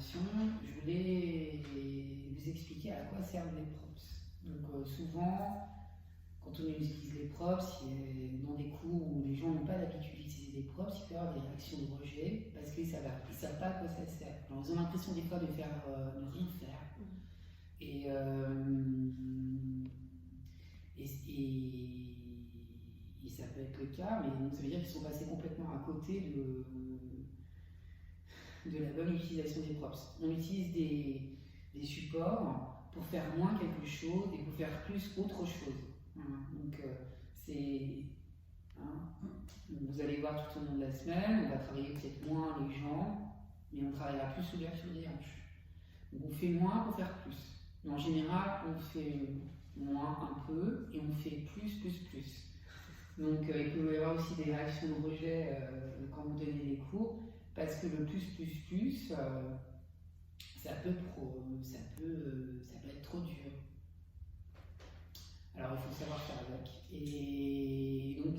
présentation, je voulais vous expliquer à quoi servent les props. Donc souvent, quand on utilise les props, dans des cours où les gens n'ont pas l'habitude d'utiliser des props, il peut y avoir des réactions de rejet parce qu'ils ne savent pas à quoi ça sert. Alors, ils ont l'impression des fois de rien faire. Et ça peut être le cas, mais donc ça veut dire qu'ils sont passés complètement à côté de la bonne utilisation des props. On utilise des supports pour faire moins quelque chose et pour faire plus autre chose. Voilà. Donc vous allez voir tout au long de la semaine, on va travailler peut-être moins les jambes, mais on travaillera plus l'ouverture des hanches. Donc on fait moins pour faire plus. Mais en général, on fait moins un peu et on fait plus. Donc il peut y avoir aussi des réactions de rejet quand vous donnez des cours, parce que le plus, ça peut être trop dur. Alors il faut savoir faire avec. Et donc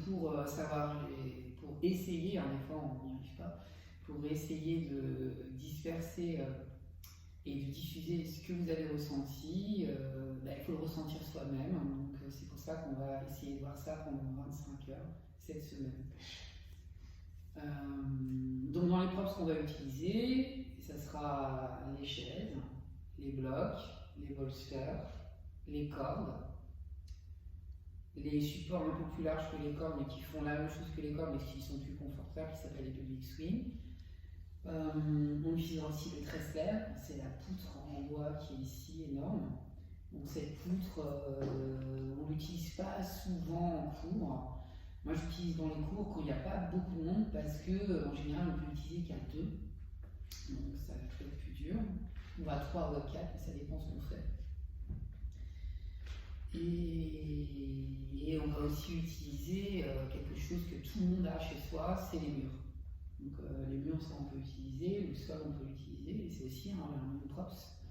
pour essayer, des fois on n'y arrive pas, pour essayer de disperser et de diffuser ce que vous avez ressenti, il faut le ressentir soi-même. Donc c'est pour ça qu'on va essayer de voir ça pendant 25 heures cette semaine. Donc dans les props qu'on va utiliser, ça sera les chaises, les blocs, les bolsters, les cordes, les supports un peu plus larges que les cordes mais qui font la même chose que les cordes mais qui sont plus confortables, qui s'appellent les public swing. On utilisera aussi le Tressler, c'est la poutre en bois qui est ici énorme. Donc cette poutre, on ne l'utilise pas souvent en cours. Moi j'utilise dans les cours quand il n'y a pas beaucoup de monde parce qu'en général on peut l'utiliser qu'à 2. Donc ça va être plus dur. Ou à 3 ou à 4, mais ça dépend ce qu'on fait. Et on va aussi utiliser quelque chose que tout le monde a chez soi, c'est les murs. Donc les murs, ça on peut utiliser, le sol on peut l'utiliser, et c'est aussi un props.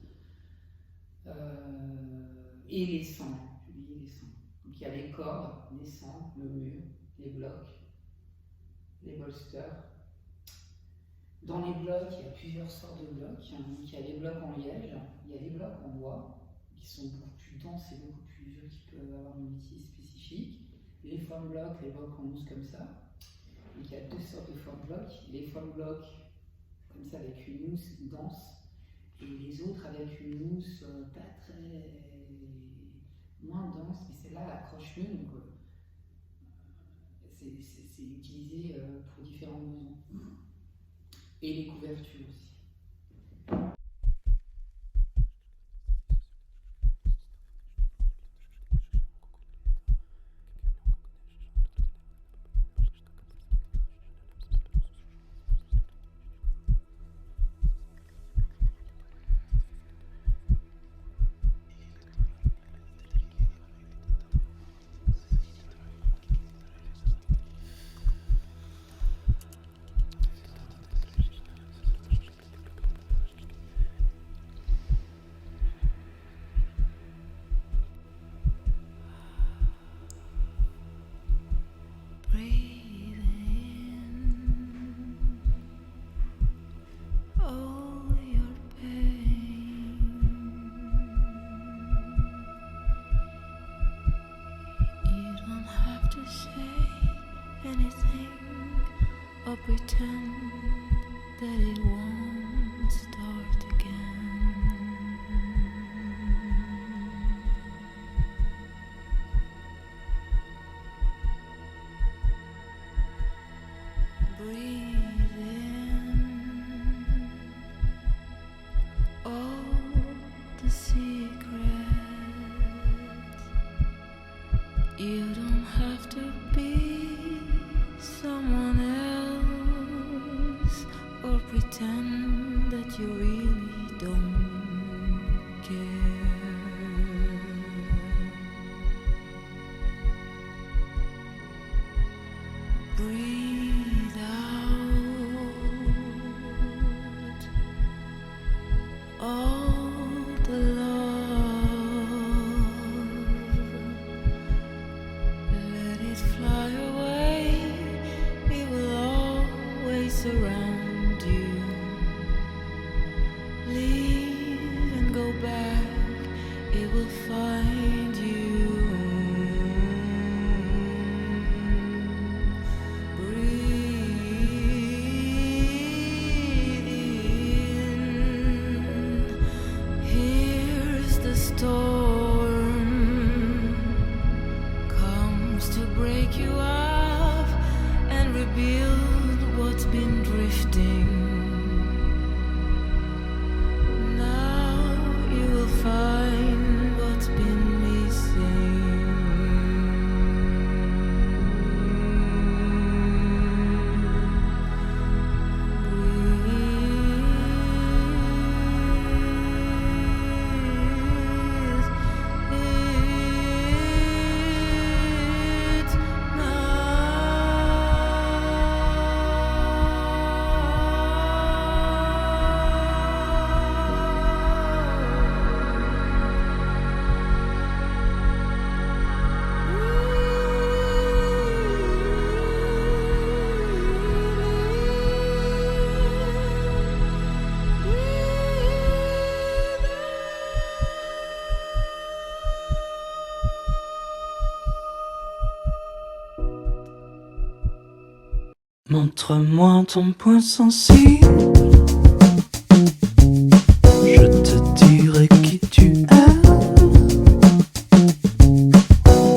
Et les sangs, j'ai oublié les sangs. Donc il y a les cordes, les sangs, le mur, les blocs, les bolsters. Dans les blocs, il y a plusieurs sortes de blocs. Donc il y a les blocs en liège, il y a les blocs en bois, qui sont beaucoup plus denses et beaucoup plus durs, qui peuvent avoir une utilité spécifique. Les foam blocs, les blocs en mousse comme ça. Donc il y a 2 sortes de foam blocs. Les foam blocs comme ça avec une mousse dense et les autres avec une mousse moins dense, mais celle-là elle accroche mieux, donc c'est utilisé pour différents besoins. Et les couvertures aussi. Pretend that it won't start again. Breathe in all the secrets. You don't have to be someone else or pretend that you really don't care. Breathe out all the love. Let it fly away. It will always surround you. back, it will find you. Breathe in. Here's the storm comes to break you up and rebuild what's been drifting. Now you will find what's been Montre-moi ton point sensible, je te dirai qui tu es.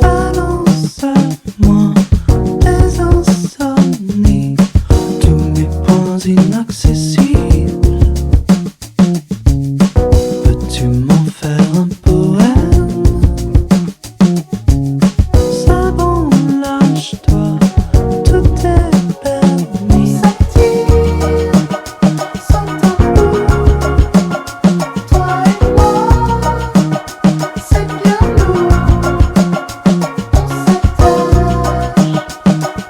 Balance-moi tes insomnies, tous mes points inaccessibles. Peux-tu m'en faire un poème? C'est bon, lâche-toi, tout est permis. Sans tabou, toi et moi, c'est bien lourd. On s'attache,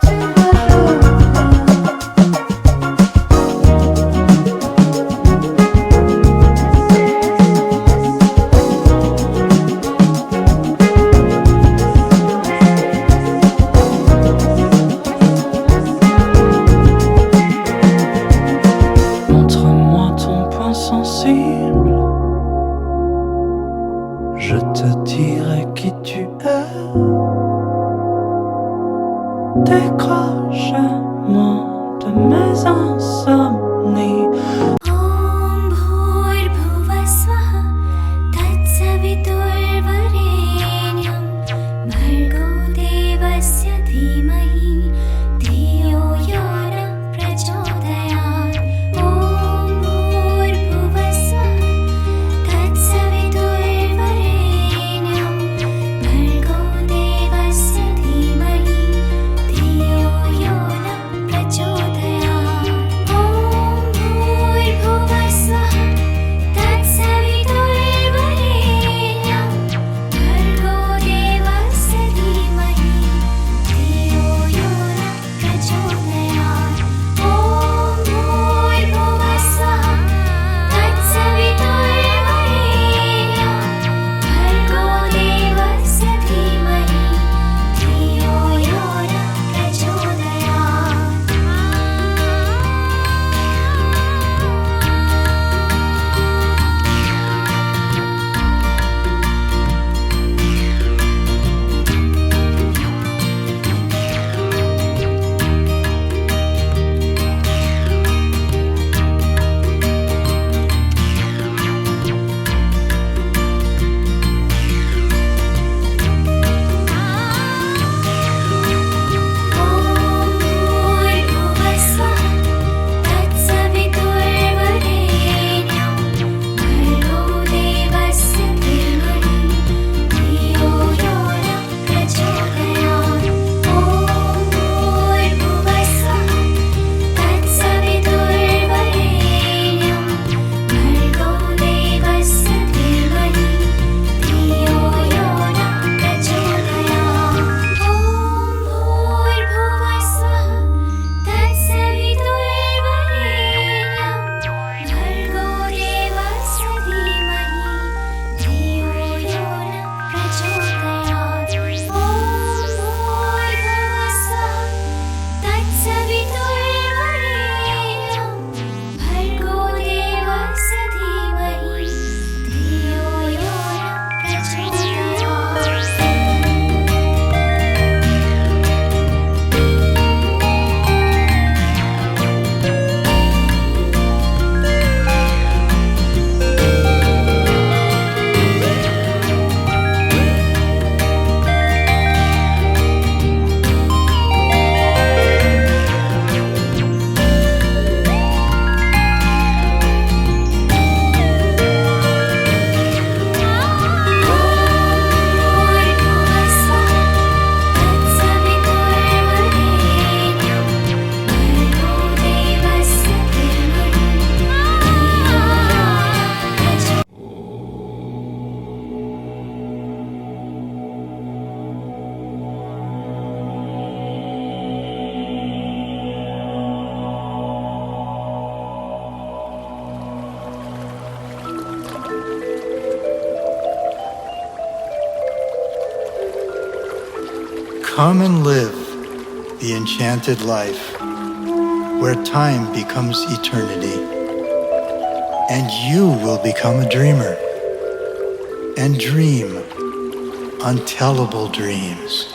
tu vas jouer. Montre-moi ton point sensible, je te dirai qui tu es. Décroche-moi de mes insomnies. ॐ भूर्भुवः स्वः तत्सवितुर्वरेण्यं भर्गो देवस्य धीमहि धियो यो नः प्रचोदयात् ॐ भूर्भुवः स्वः तत्सवितुर्वरेण्यं भर्गो देवस्य धीमहि धियो यो नः Come and live the enchanted life where time becomes eternity, and you will become a dreamer and dream untellable dreams.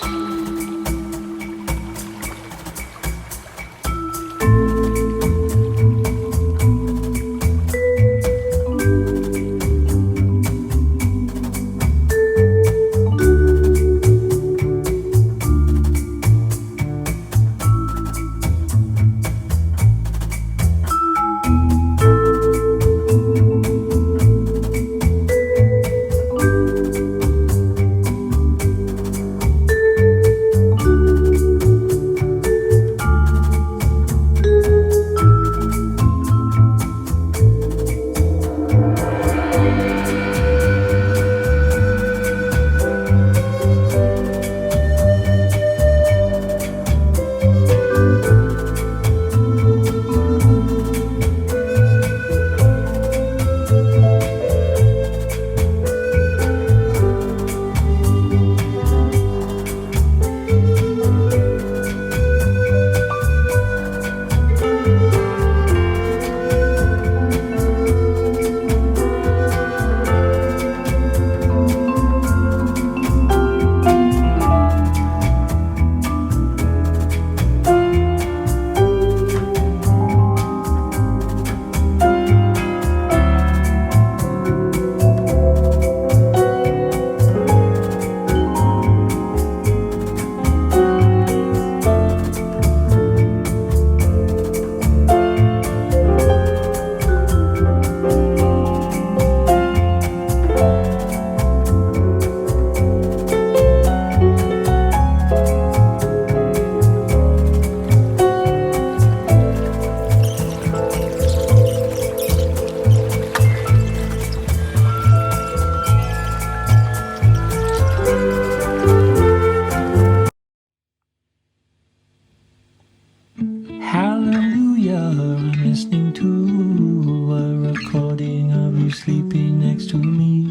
Hallelujah, I'm listening to a recording of you sleeping next to me.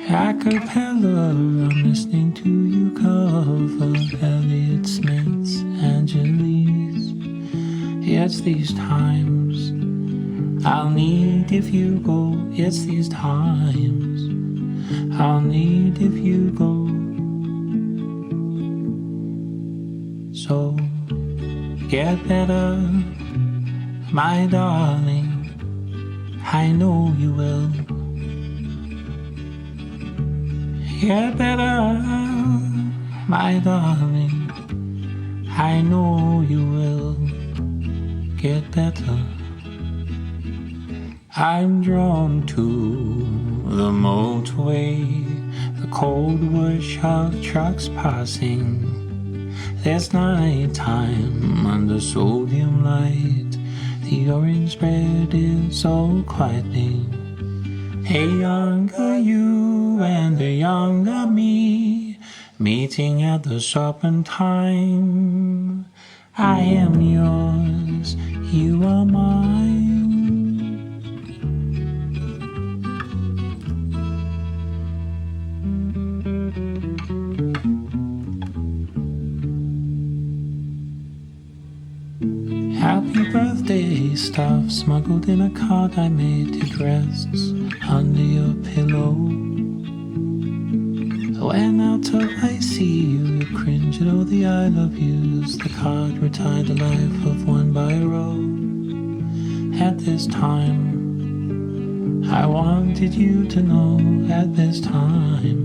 A cappella, I'm listening to you cover Elliott Smith's Angeles. It's these times I'll need if you go. It's these times I'll need if you go. So get better, my darling, I know you will. Get better, my darling, I know you will get better. I'm drawn to the motorway, the cold whoosh of trucks passing. There's night time under sodium light. The orange bread is so quieting. A younger you and a younger me meeting at the shop in time. I am yours, you are mine. Happy birthday stuff smuggled in a card I made. It rests under your pillow. When out of I see you, you cringe at all the I love yous. The card retired the life of one by row. At this time, I wanted you to know. At this time,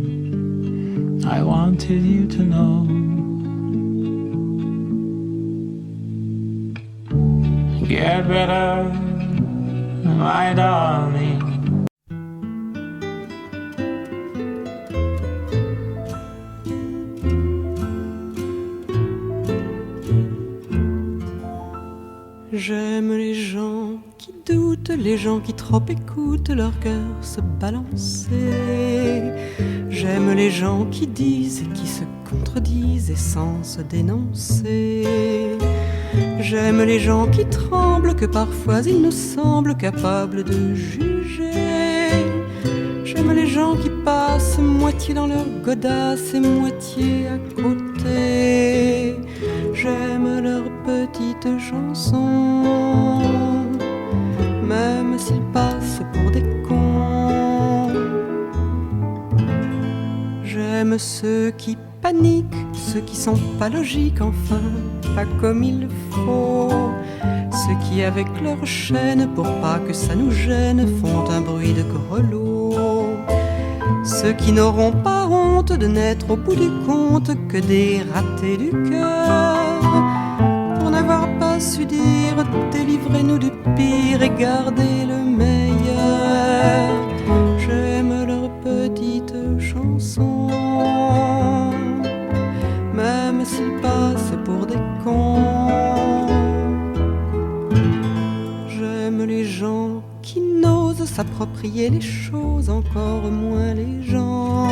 I wanted you to know. Get better, my darling. J'aime les gens qui doutent, les gens qui trop écoutent leur cœur se balancer. J'aime les gens qui disent et qui se contredisent et sans se dénoncer. J'aime les gens qui tremblent, que parfois ils nous semblent capables de juger. J'aime les gens qui passent moitié dans leur godasse et moitié à côté. J'aime leurs petites chansons, même s'ils passent pour des cons. J'aime ceux qui paniquent, ceux qui sont pas logiques, enfin, pas comme il faut. Ceux qui avec leur chaîne, pour pas que ça nous gêne, font un bruit de grelot. Ceux qui n'auront pas honte de n'être au bout du compte que des ratés du cœur, pour n'avoir pas su dire délivrez-nous du pire et gardez le meilleur. J'aime leurs petites chansons, même s'ils passent pour des cons. J'aime les gens qui n'osent s'approprier les choses, encore moins les gens.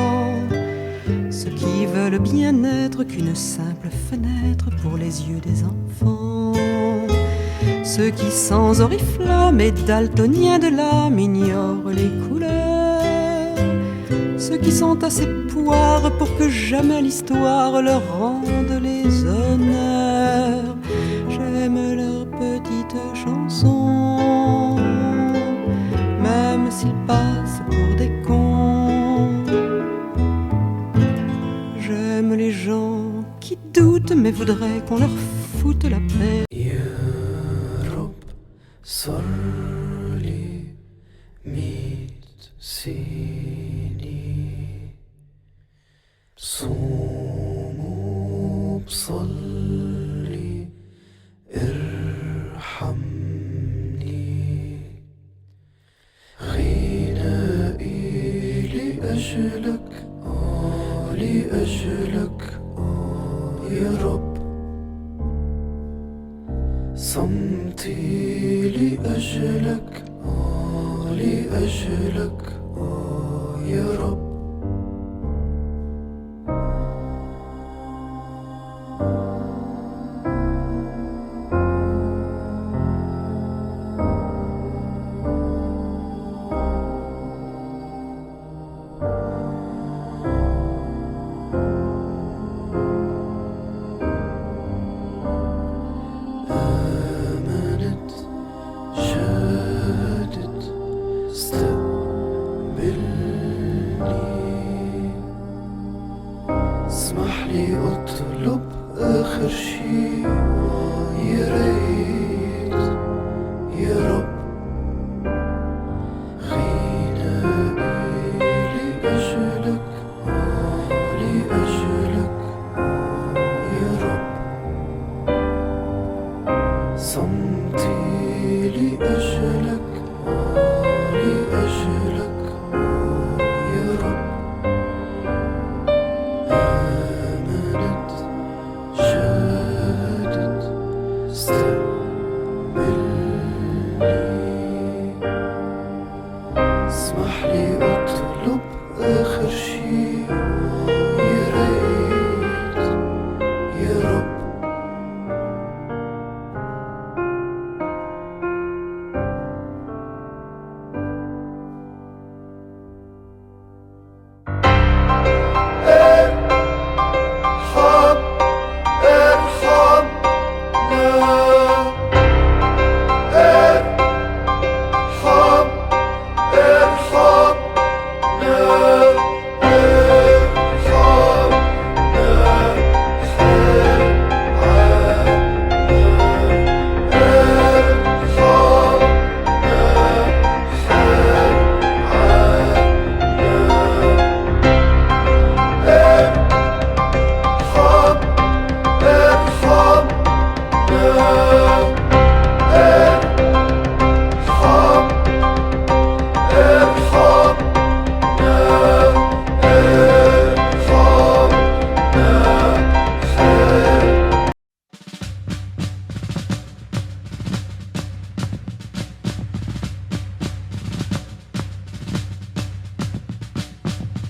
Ceux qui veulent bien être qu'une simple fenêtre pour les yeux des enfants. Ceux qui sans oriflamme et daltoniens de l'âme ignorent les couleurs. Ceux qui sont assez poires pour que jamais l'histoire leur rende les honneurs. J'aime leurs petites chansons, même s'ils passent pour des cons. J'aime les gens qui doutent mais voudraient qu'on leur foute la paix. صرلي 100 سنة بصوم وبصلي ارحمني غنائي لأجلك لأجلك يا رب صمتي لأجلك لأجلك يا رب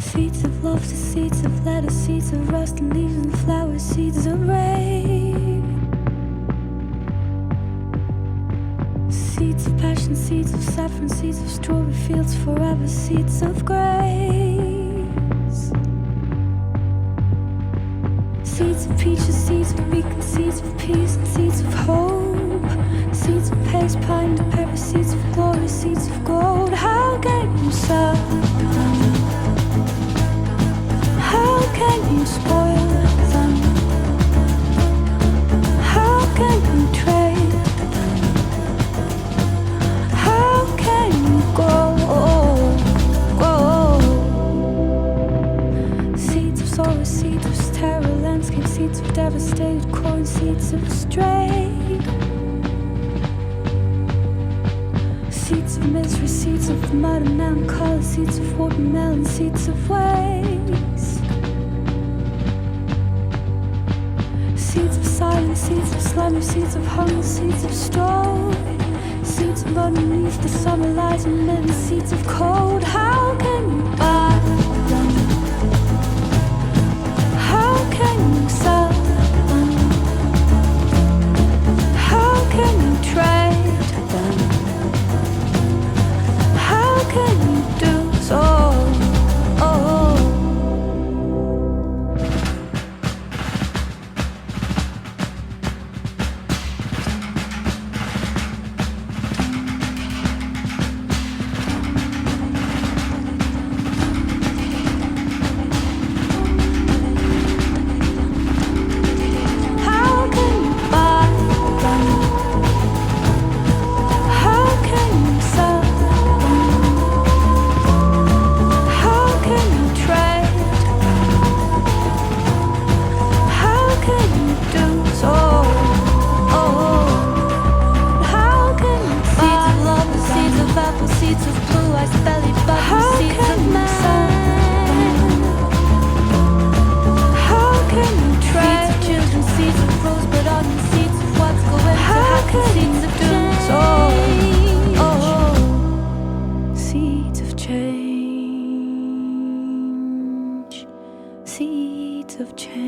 Seeds of love, the seeds of lettuce, seeds of rust and leaves and flowers, seeds of rain. Seeds Seeds of passion, seeds of saffron, seeds of strawberry fields forever, seeds of grace. Seeds of peaches, seeds of beacons, seeds of peace, and seeds of hope. Seeds of pace, pine, and pepper, seeds of glory, seeds of gold. How can you sell them? How can you spoil them? How can you trade them? How can you grow? Seeds of sorrow, seeds of terror, landscape, seeds of devastated corn, seeds of stray. Seeds of misery, seeds of mud and melancholy, seeds of watermelon, seeds of waste. Seeds of silence, seeds of slumber, seeds of hunger, seeds of story. Seeds of underneath the summer lies and living, seeds of cold. How can you buy them? How can you sell them? How can you trade them? How can you do so? Of change.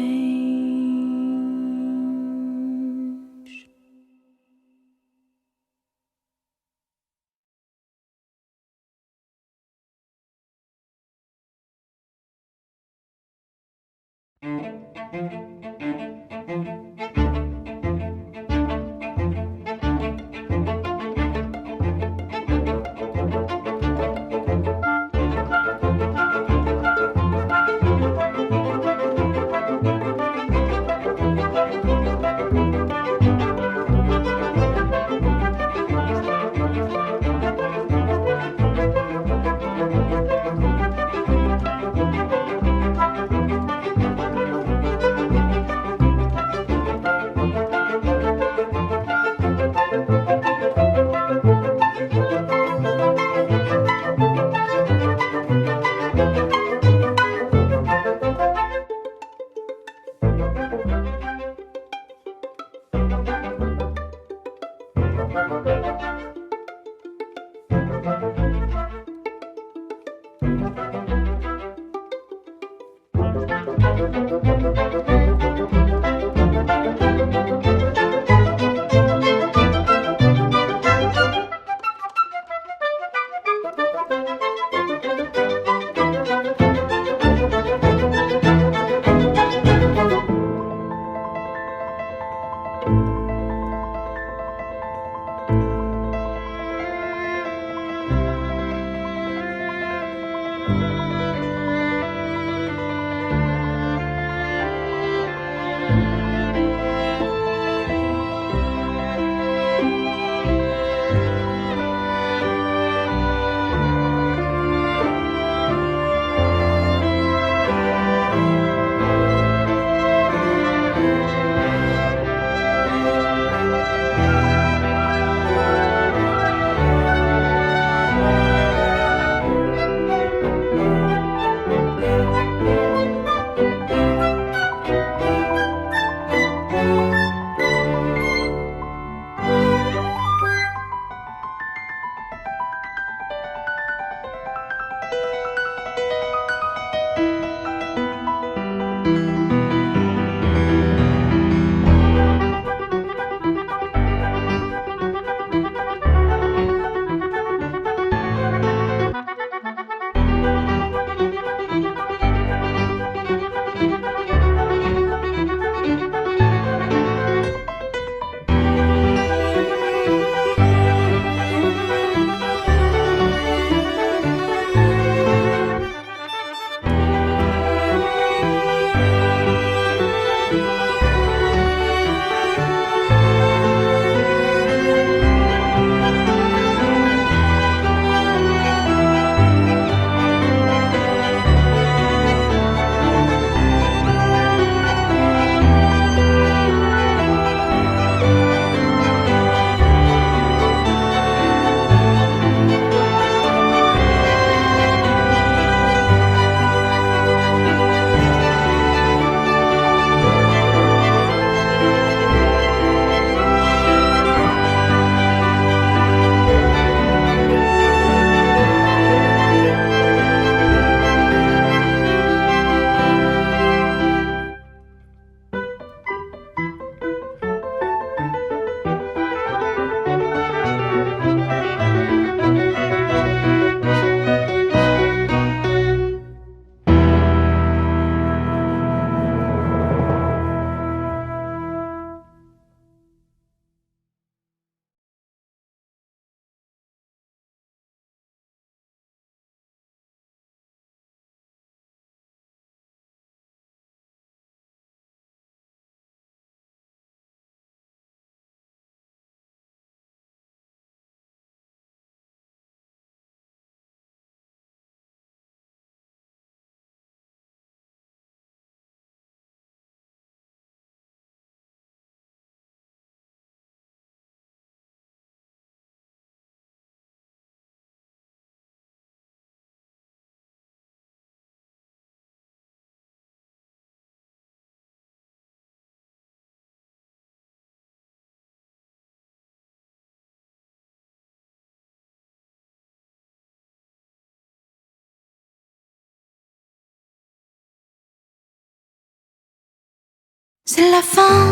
C'est la fin,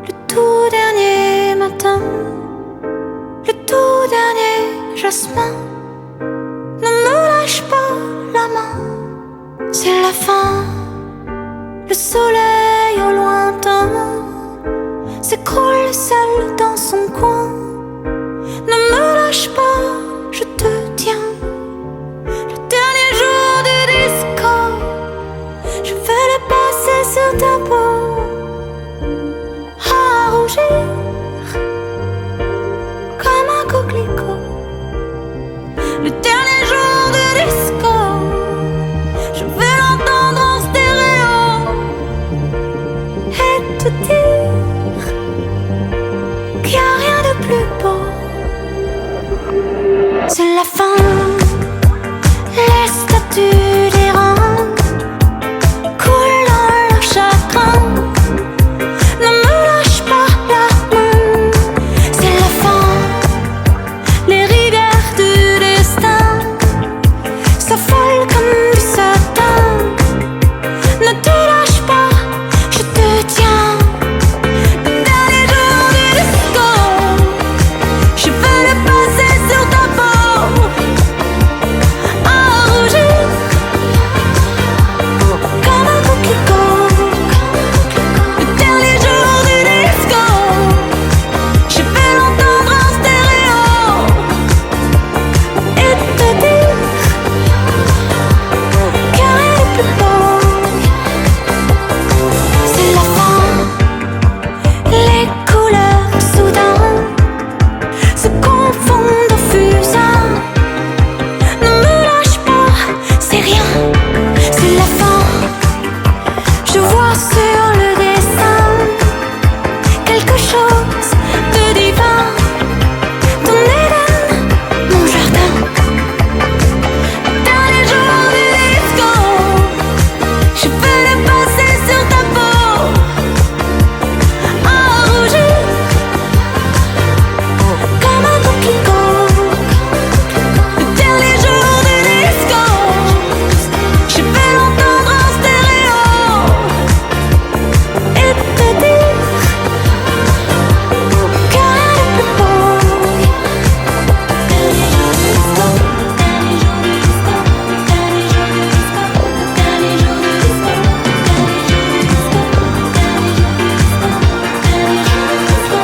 le tout dernier matin, le tout dernier jasmin. Ne me lâche pas la main. C'est la fin, le soleil au lointain s'écroule seul dans son coin. Ne me lâche pas, je te tiens. Le dernier jour du disco, je vais le passer sur ta peau, à rougir comme un coquelicot. Le dernier jour du disco, je vais l'entendre en stéréo et te dire qu'il n'y a rien de plus beau. C'est la fin, les statues des reins coulent dans leur chagrin. Ne me lâche pas la main. C'est la fin, les rivières du destin s'affolent comme du satin. Ne te lâche pas, je te tiens. Le dernier jour du disco, je veux le passer sur ta peau, à rougir comme un coquelicot. Le dernier jour du disco, je vais l'entendre en stéréo et te dire qu'il n'y a rien de plus beau. C'est la fin, les couleurs soudain se confondent au fusain. Ne me lâche pas, c'est rien, c'est la fin. Je vois sur le dessin quelque chose de divin. Ton Éden, mon jardin. Dernier jour du disco, je vais le passer sur ta peau, à rougir comme un coquelicot. Le dernier jour du disco, je vais l'entendre en stéréo et te dire qu'il n'y a rien de plus beau. Dernier jour du disco, dernier jour du disco, dernier jour du disco, dernier jour du disco, dernier jour du disco, dernier jour du disco.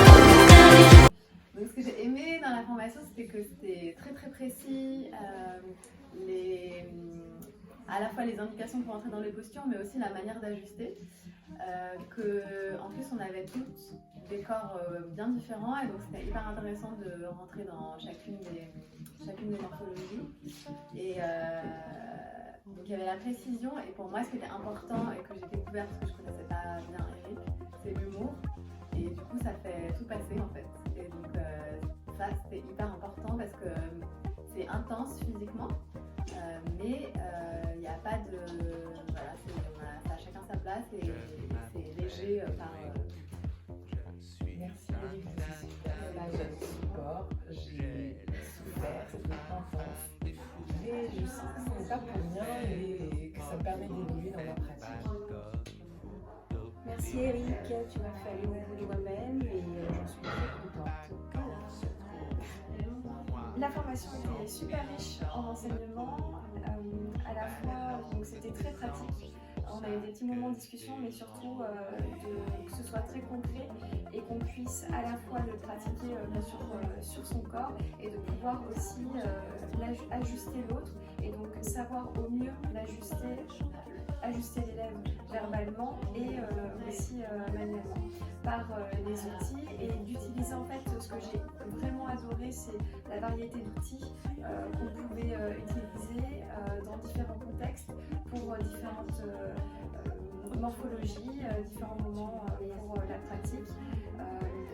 Donc, ce que j'ai aimé dans la formation, c'était que c'était très très précis, à la fois les indications pour entrer dans les postures, mais aussi la manière d'ajuster. En plus, on avait toutes des corps bien différents, et donc c'était hyper intéressant de rentrer dans chacune des morphologies. Et donc il y avait la précision, et pour moi, ce qui était important et que j'ai découvert parce que je connaissais pas bien Eric, c'est l'humour. Et du coup, ça fait tout passer en fait. Et donc, ça, c'était hyper important parce que c'est intense physiquement, mais il n'y a pas de. Voilà, ça a chacun sa place et c'est léger par. Merci Eric, c'est super. Là, j'adore, j'ai souffert cette enfance et je sens que ce n'est pas pour rien et que ça me permet d'évoluer dans ma pratique. Merci Eric, tu m'as fait aller au bout de moi-même et j'en suis très contente. La formation était super riche en enseignements, à la fois donc c'était très pratique. On a eu des petits moments de discussion, mais surtout que ce soit très concret et qu'on puisse à la fois le pratiquer bien sûr sur son corps et de pouvoir aussi ajuster l'autre et donc savoir au mieux ajuster l'élève verbalement et aussi manuellement par les outils et d'utiliser en fait ce que j'ai vraiment adoré, c'est la variété d'outils qu'on pouvait utiliser dans différents contextes pour différentes morphologies, différents moments pour la pratique.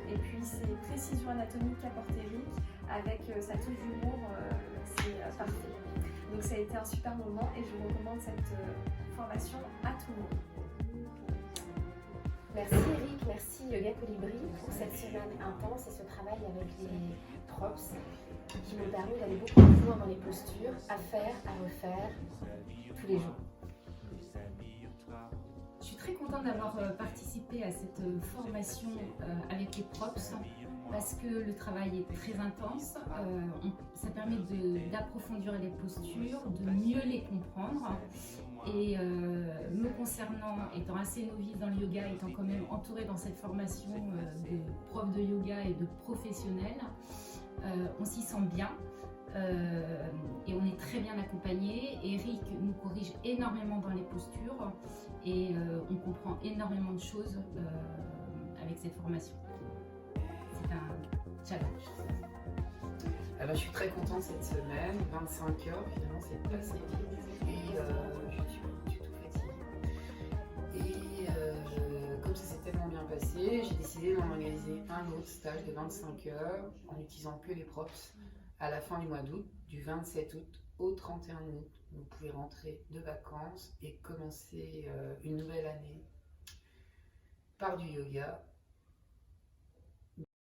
Et puis ces précisions anatomiques qu'apporte Eric avec sa touche d'humour, c'est parfait. Donc ça a été un super moment et je recommande cette formation à tout le monde. Merci Eric, merci Yoga Colibri pour cette semaine intense et ce travail avec les props qui m'ont permis d'aller beaucoup plus loin dans les postures, à faire, à refaire tous les jours. Je suis très contente d'avoir participé à cette formation avec les props parce que le travail est très intense. Ça permet d'approfondir les postures, de mieux les comprendre. Et me concernant, étant assez novice dans le yoga, étant quand même entourée dans cette formation de profs de yoga et de professionnels, on s'y sent bien. Et on est très bien accompagné. Eric nous corrige énormément dans les postures et on comprend énormément de choses avec cette formation. C'est un challenge. Alors, je suis très contente cette semaine, 25 heures, finalement c'est passé vite et je suis pas du tout fatiguée. Et comme ça s'est tellement bien passé, j'ai décidé d'en organiser un autre stage de 25 heures en n'utilisant que les props à la fin du mois d'août, du 27 août au 31 août. Vous pouvez rentrer de vacances et commencer une nouvelle année par du yoga